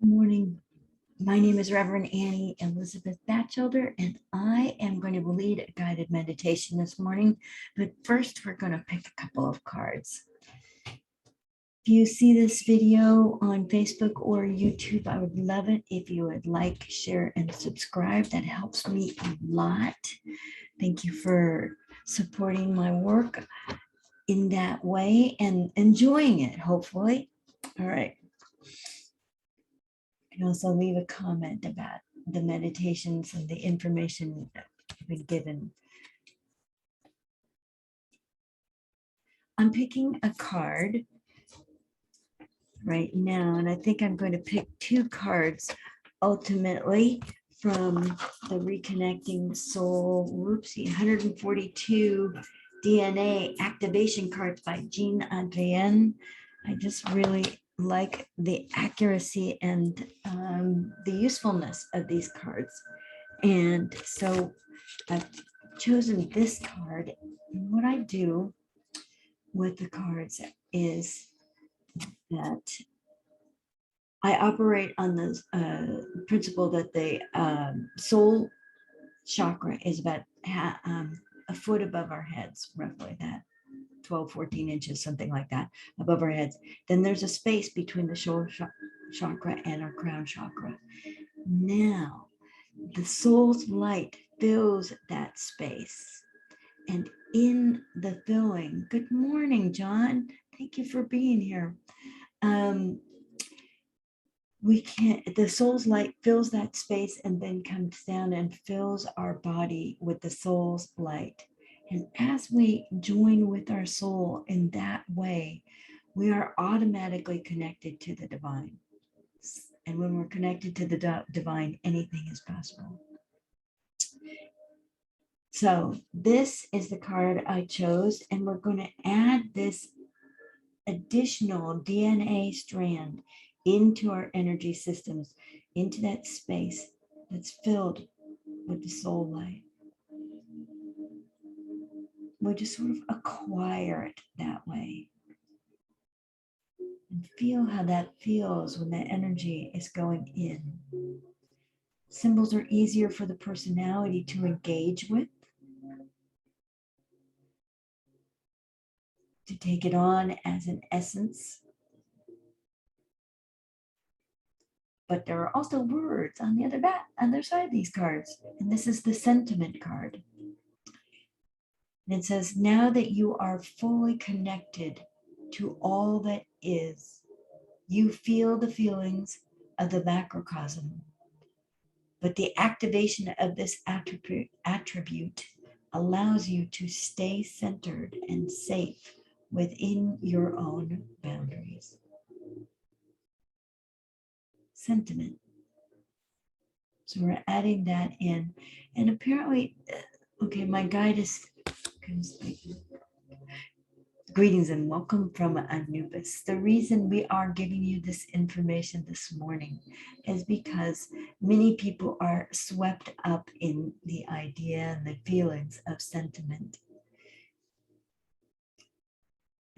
Good morning. My name is Reverend Annie Elizabeth Batchelder, and I am going to lead a guided meditation this morning. But first, we're going to pick a couple of cards. If you see this video on Facebook or YouTube, I would love it if you would like, share, and subscribe. That helps me a lot. Thank you for supporting my work in that way and enjoying it, hopefully. All right. You can also leave a comment about the meditations and the information that you've been given. I'm picking a card right now, and I think I'm going to pick two cards ultimately from the Reconnecting Soul, 142 DNA activation cards by Adrienne. I just really like the accuracy and the usefulness of these cards. And so I've chosen this card. And what I do with the cards is that I operate on the principle that the soul chakra is about a foot above our heads, roughly that 12, 14 inches, something like that, above our heads. Then there's a space between the soul chakra and our crown chakra. Now, the soul's light fills that space. And in the filling, good morning, John. Thank you for being here. The soul's light fills that space and then comes down and fills our body with the soul's light. And as we join with our soul in that way, we are automatically connected to the divine. And when we're connected to the divine, anything is possible. So this is the card I chose, and we're going to add this additional DNA strand into our energy systems, into that space that's filled with the soul light. We just sort of acquire it that way. And feel how that feels when that energy is going in. Symbols are easier for the personality to engage with, to take it on as an essence. But there are also words on the other side of these cards. And this is the sentiment card. And it says, now that you are fully connected to all that is, you feel the feelings of the macrocosm. But the activation of this attribute allows you to stay centered and safe within your own boundaries. Sentiment. So we're adding that in. And apparently, okay, my guide is greetings and welcome from Anubis. The reason we are giving you this information this morning is because many people are swept up in the idea and the feelings of sentiment.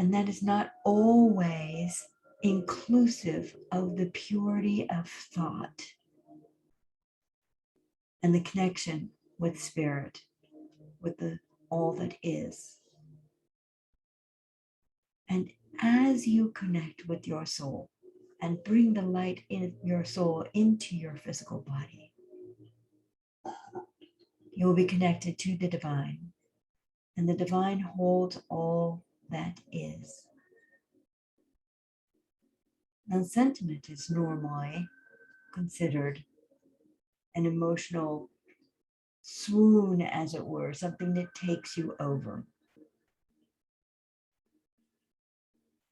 And that is not always inclusive of the purity of thought and the connection with spirit, with the all that is. And as you connect with your soul and bring the light in your soul into your physical body, you will be connected to the divine. And the divine holds all that is. Now, sentiment is normally considered an emotional swoon, as it were, something that takes you over.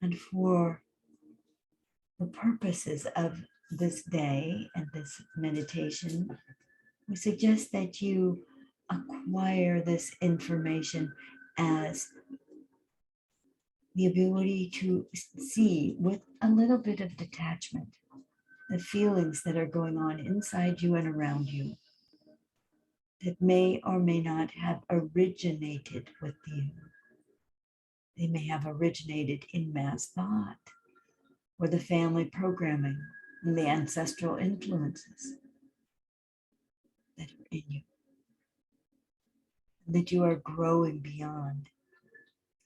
And for the purposes of this day and this meditation, we suggest that you acquire this information as the ability to see with a little bit of detachment the feelings that are going on inside you and around you that may or may not have originated with you. They may have originated in mass thought or the family programming and the ancestral influences that are in you, that you are growing beyond.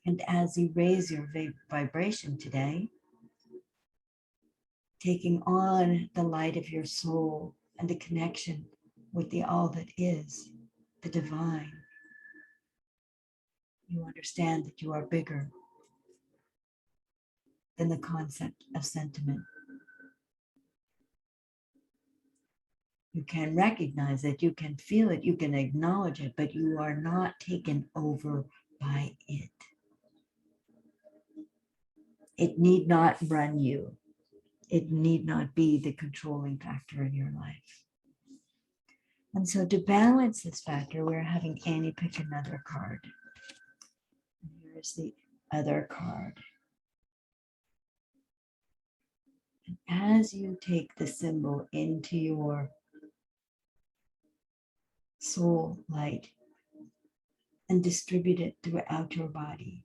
And as you raise your vibration today, taking on the light of your soul and the connection with the all that is, the divine, you understand that you are bigger than the concept of sentiment. You can recognize it, you can feel it, you can acknowledge it, but you are not taken over by it. It need not run you. It need not be the controlling factor in your life. And so to balance this factor, we're having Annie pick another card. And here's the other card. And as you take the symbol into your soul light and distribute it throughout your body,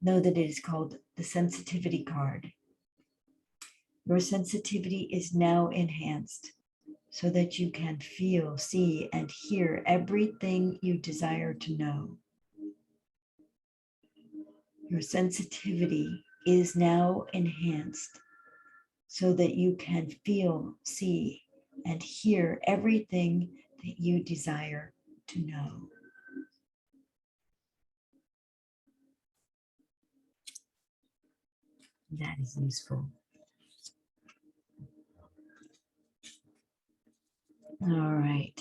know that it is called the sensitivity card. Your sensitivity is now enhanced so that you can feel, see, and hear everything you desire to know. Your sensitivity is now enhanced so that you can feel, see, and hear everything that you desire to know. That is useful. All right.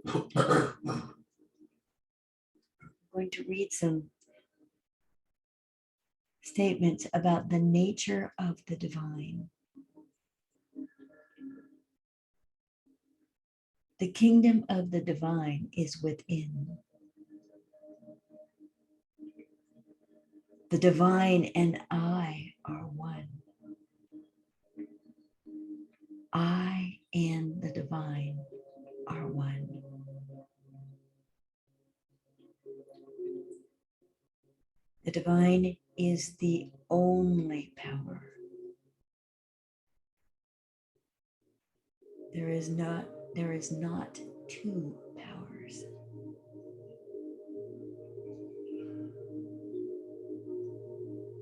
I'm going to read some statements about the nature of the divine. The kingdom of the divine is within. The divine and I are one. I and the divine are one. The divine is the only power. There is not two powers.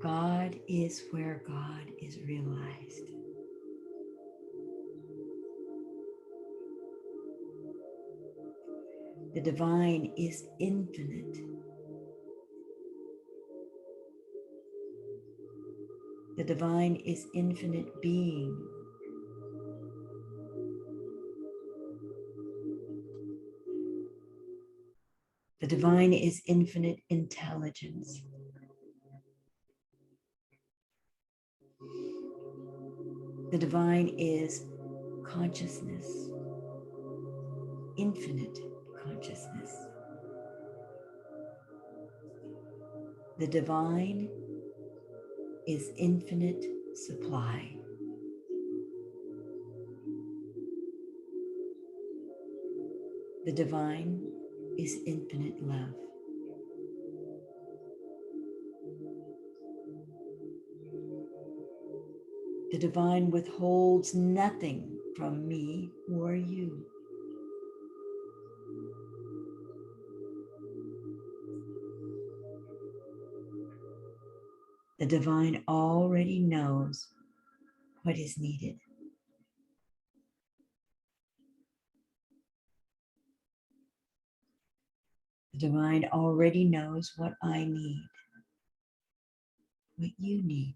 God is where God is realized. The divine is infinite. The divine is infinite being. The divine is infinite intelligence. The divine is consciousness, infinite consciousness. The divine is infinite supply. The divine is infinite love. The divine withholds nothing from me or you. The divine already knows what is needed. The divine already knows what I need, what you need.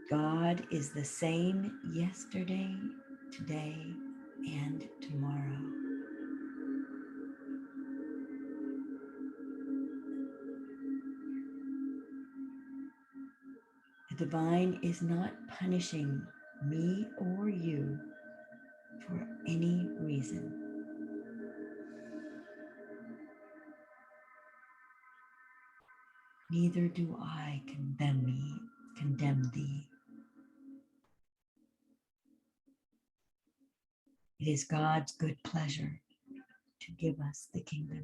God is the same yesterday, today, and tomorrow. The divine is not punishing me or you for any reason. Neither do I condemn thee. It is God's good pleasure to give us the kingdom.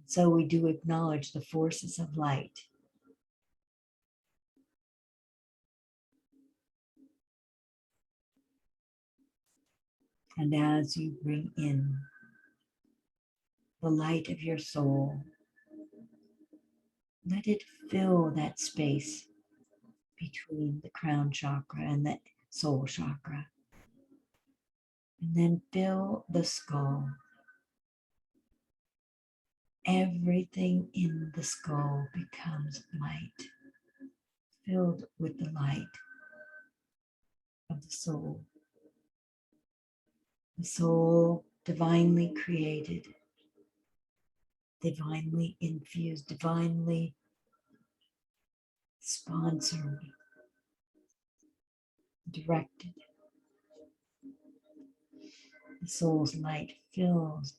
So we do acknowledge the forces of light. And as you bring in the light of your soul, let it fill that space between the crown chakra and the soul chakra. And then fill the skull. Everything in the skull becomes light, filled with the light of the soul. The soul divinely created, divinely infused, divinely sponsored, directed. The soul's light fills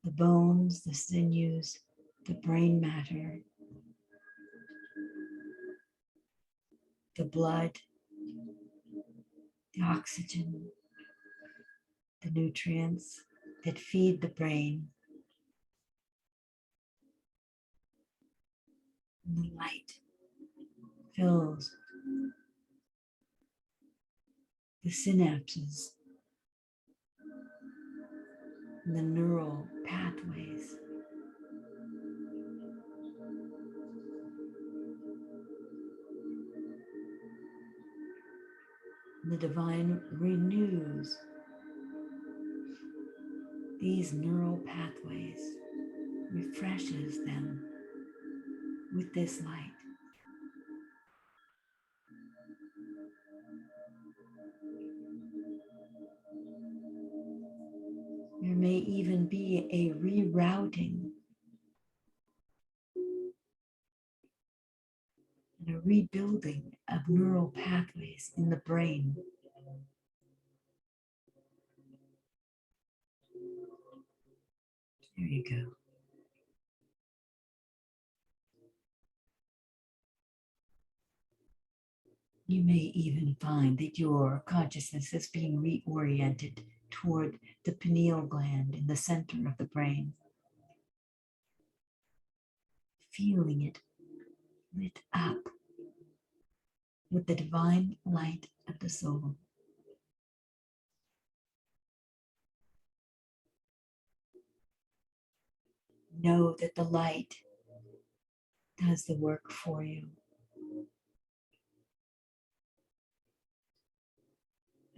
the bones, the sinews, the brain matter, the blood, the oxygen, the nutrients that feed the brain. And the light fills the synapses, and the neural pathways. And the divine renews these neural pathways, refreshes them with this light. There may even be a rerouting and a rebuilding of neural pathways in the brain. There you go. You may even find that your consciousness is being reoriented toward the pineal gland in the center of the brain. Feeling it lit up with the divine light of the soul. Know that the light does the work for you.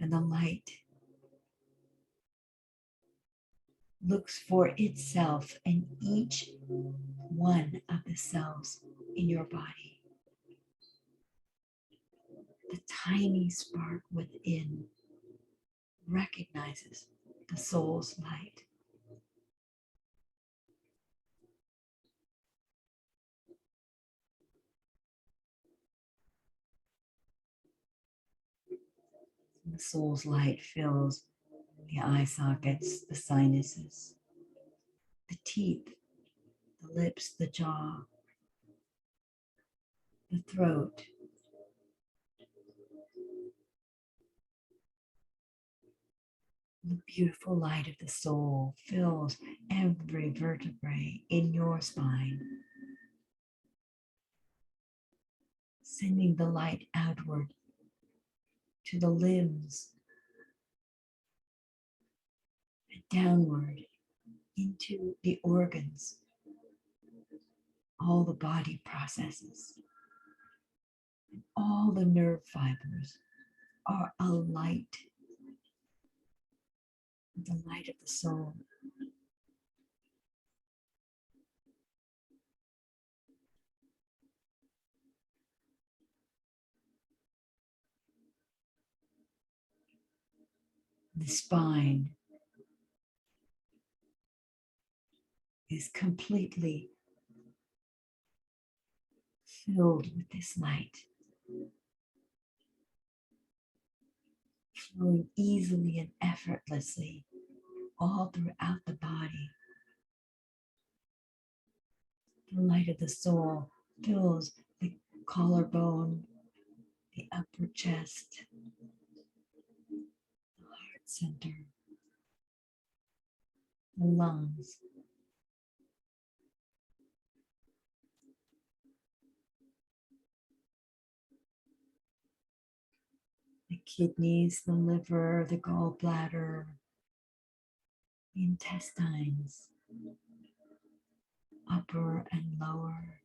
And the light looks for itself in each one of the cells in your body. The tiny spark within recognizes the soul's light. The soul's light fills the eye sockets, the sinuses, the teeth, the lips, the jaw, the throat. The beautiful light of the soul fills every vertebrae in your spine, sending the light outward to the limbs and downward into the organs, all the body processes, and all the nerve fibers are alight with the light of the soul. The spine is completely filled with this light, flowing easily and effortlessly all throughout the body. The light of the soul fills the collarbone, the upper chest, the heart center, the lungs, the kidneys, the liver, the gallbladder, the intestines, upper and lower.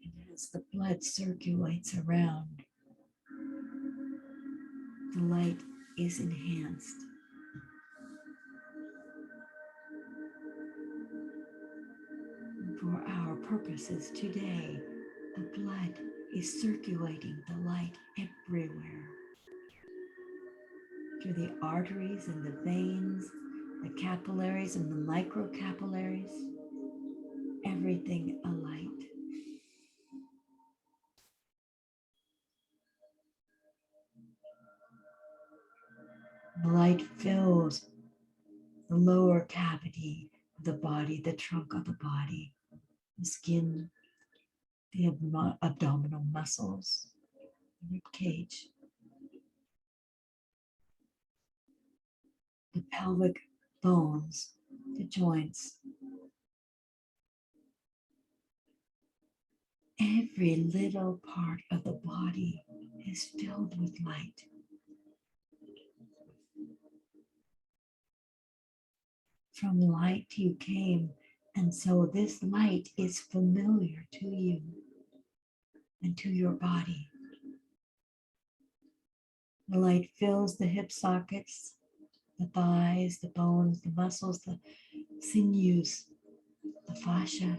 And as the blood circulates around, the light is enhanced. For our purposes today, the blood is circulating the light everywhere through the arteries and the veins, the capillaries and the microcapillaries, everything alight. The light fills the lower cavity of the body, the trunk of the body, the skin, the abdominal muscles, the rib cage, the pelvic bones, the joints. Every little part of the body is filled with light. From light you came, and so this light is familiar to you and to your body. The light fills the hip sockets, the thighs, the bones, the muscles, the sinews, the fascia.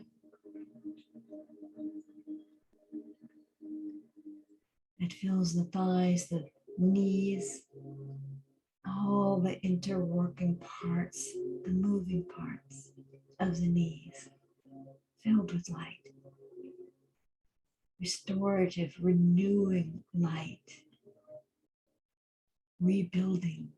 It fills the thighs, the knees, all the interworking parts, the moving parts of the knees, filled with light. Restorative, renewing light, rebuilding.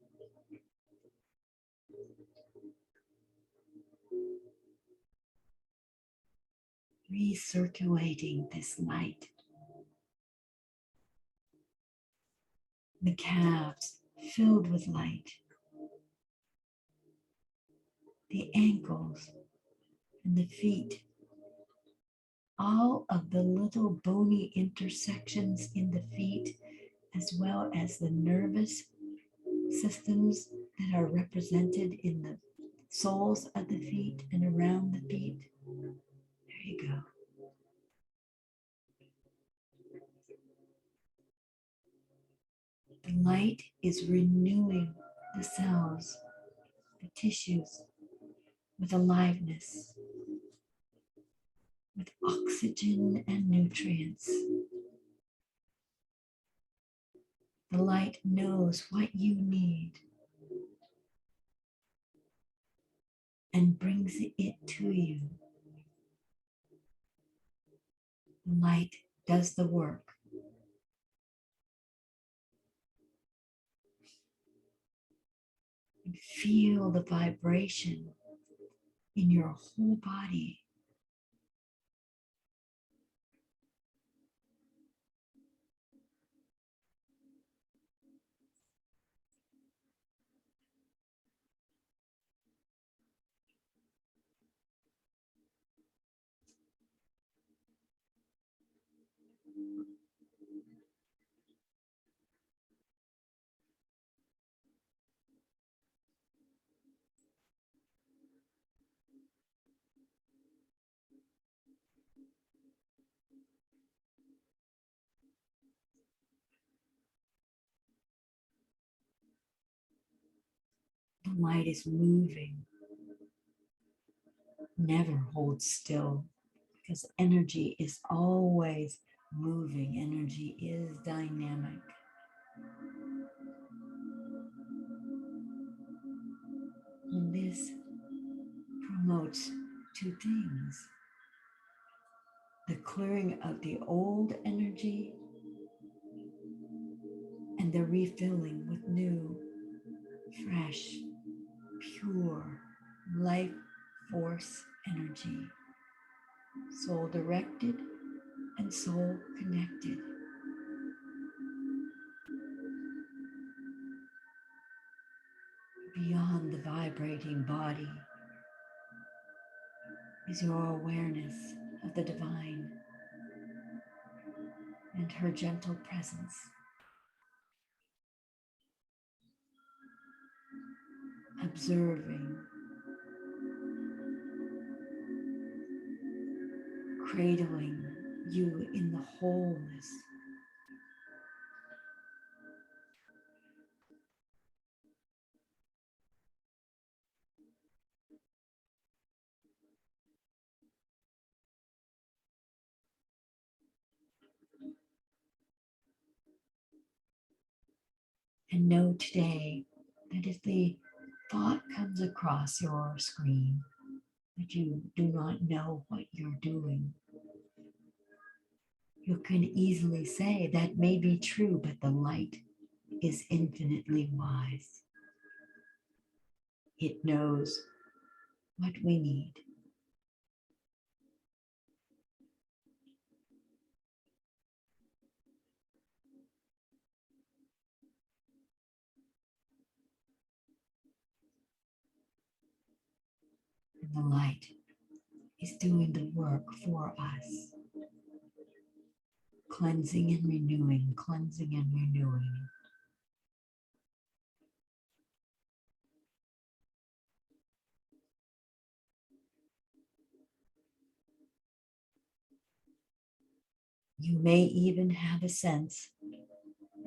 Recirculating this light. The calves filled with light. The ankles and the feet. All of the little bony intersections in the feet, as well as the nervous systems that are represented in the soles of the feet and around the feet. There you go. The light is renewing the cells, the tissues, with aliveness, with oxygen and nutrients. The light knows what you need and brings it to you. The light does the work. And feel the vibration in your whole body. The light is moving. Never hold still, because energy is always moving. Energy is dynamic. And this promotes two things: the clearing of the old energy and the refilling with new, fresh, pure life force energy, soul directed and soul connected. Beyond the vibrating body is your awareness of the divine and her gentle presence, observing, cradling you in the wholeness. And know today that if the thought comes across your screen that you do not know what you're doing, you can easily say that may be true, but the light is infinitely wise. It knows what we need. And the light is doing the work for us, cleansing and renewing, cleansing and renewing. You may even have a sense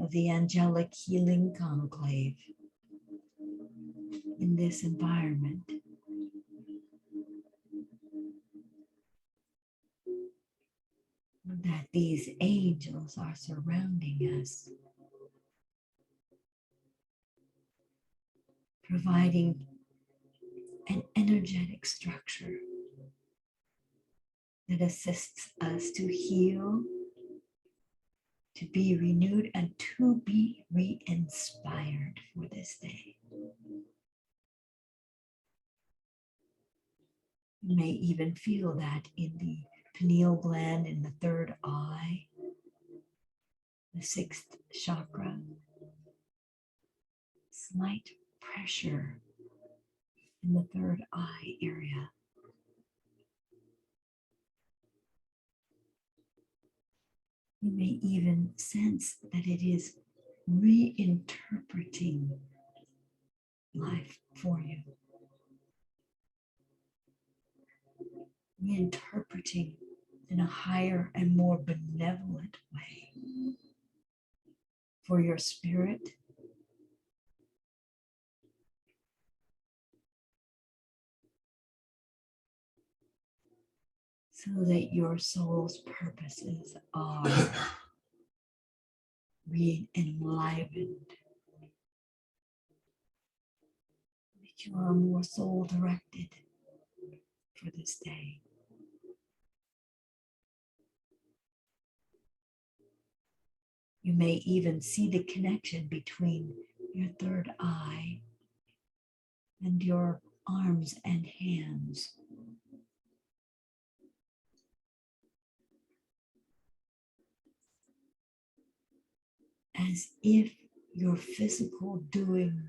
of the Angelic Healing conclave in this environment. That these angels are surrounding us, providing an energetic structure that assists us to heal, to be renewed, and to be re-inspired for this day. You may even feel that in the pineal gland in the third eye, the sixth chakra, slight pressure in the third eye area. You may even sense that it is reinterpreting life for you, reinterpreting in a higher and more benevolent way for your spirit, so that your soul's purposes are re-enlivened, that you are more soul directed for this day. You may even see the connection between your third eye and your arms and hands. As if your physical doing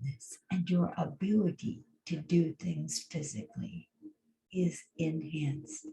this and your ability to do things physically is enhanced.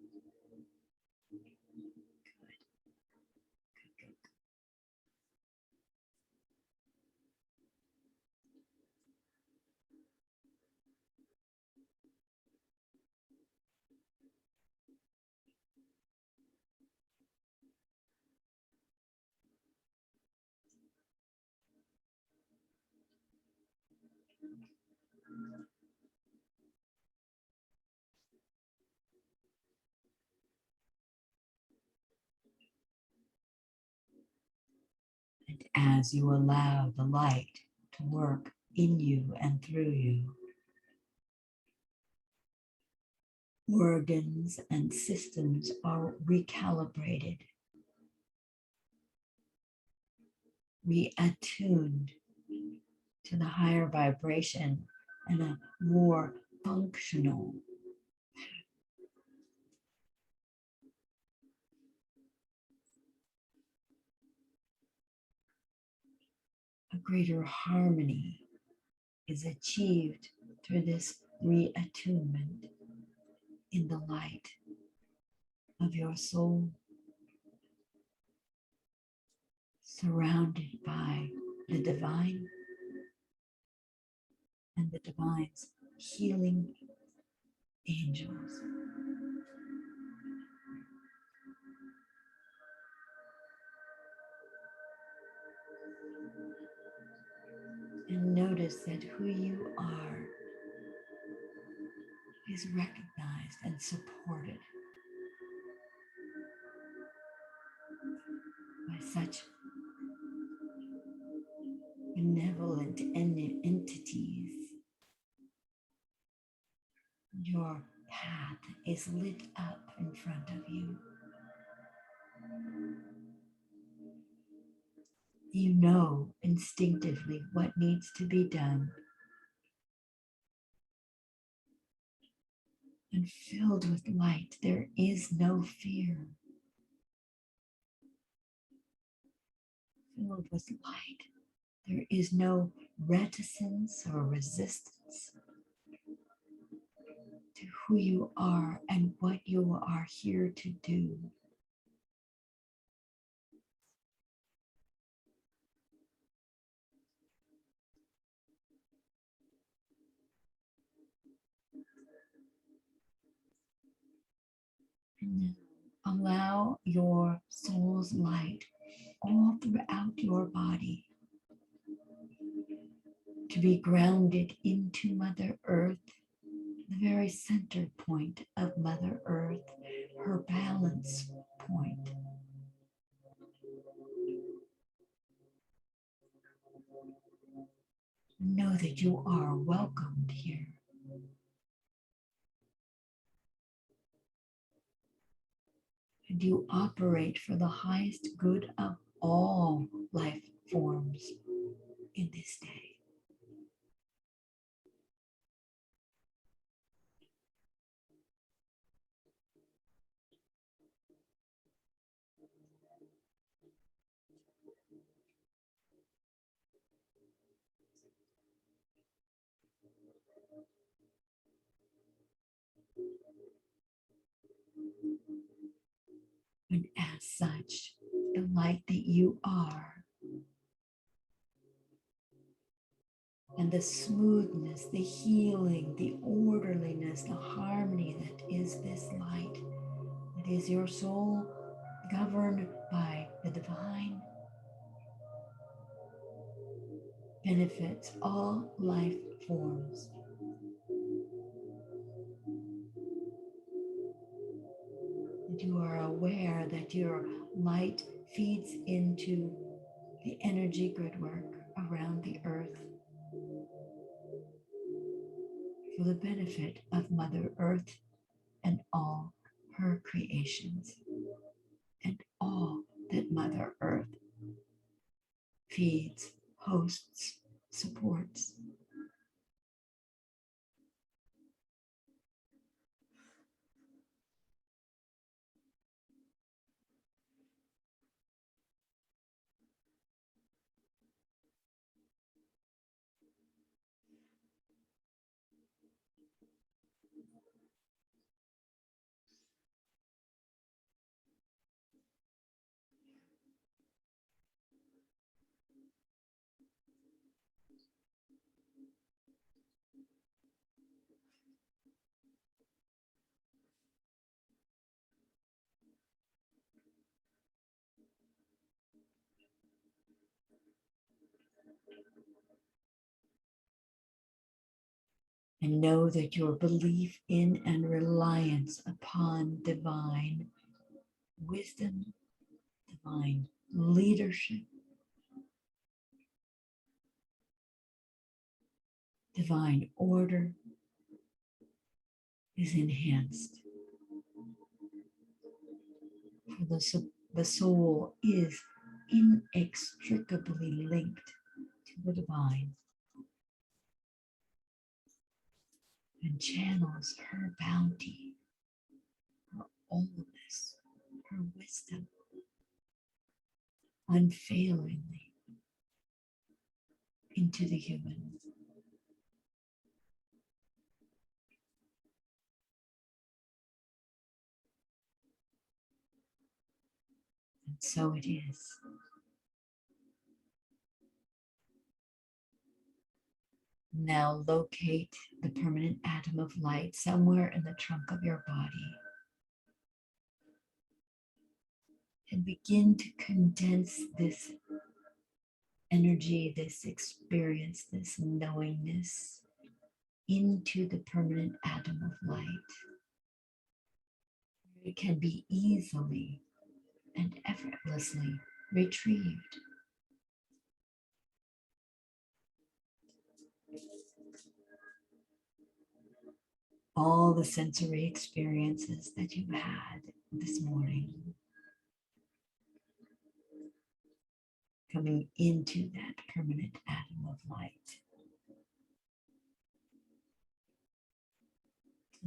And as you allow the light to work in you and through you, organs and systems are recalibrated, reattuned to the higher vibration and a more functional, a greater harmony is achieved through this reattunement in the light of your soul, surrounded by the divine and the divine's healing angels. And notice that who you are is recognized and supported by such benevolent entities. Your path is lit up in front of you. You know instinctively what needs to be done. And filled with light, there is no fear. Filled with light, there is no reticence or resistance to who you are and what you are here to do. And allow your soul's light all throughout your body to be grounded into Mother Earth, the very center point of Mother Earth, her balance point. Know that you are welcomed here. And you operate for the highest good of all life forms in this day. And as such, the light that you are, and the smoothness, the healing, the orderliness, the harmony that is this light, that is your soul governed by the divine, benefits all life forms. And you are aware that your light feeds into the energy grid work around the earth for the benefit of Mother Earth and all her creations and all that Mother Earth feeds, hosts, supports. And know that your belief in and reliance upon divine wisdom, divine leadership, divine order is enhanced. For the soul is inextricably linked to the divine and channels her bounty, her allness, her wisdom unfailingly into the human. And so it is. Now locate the permanent atom of light somewhere in the trunk of your body and begin to condense this energy, this experience, this knowingness into the permanent atom of light. It can be easily and effortlessly retrieved. All the sensory experiences that you had this morning coming into that permanent atom of light.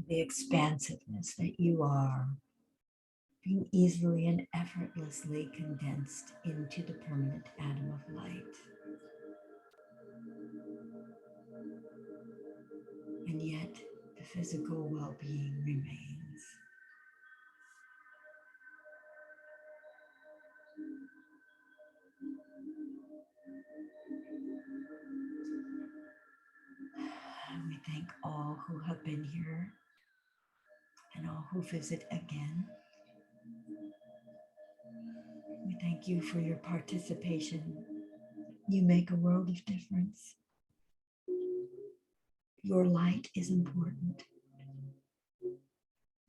The expansiveness that you are being easily and effortlessly condensed into the permanent atom of light. And yet the physical well-being remains. We thank all who have been here and all who visit again. We thank you for your participation. You make a world of difference. Your light is important.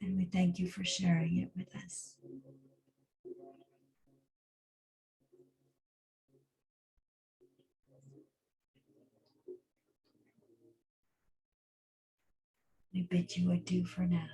And we thank you for sharing it with us. We bid you adieu for now.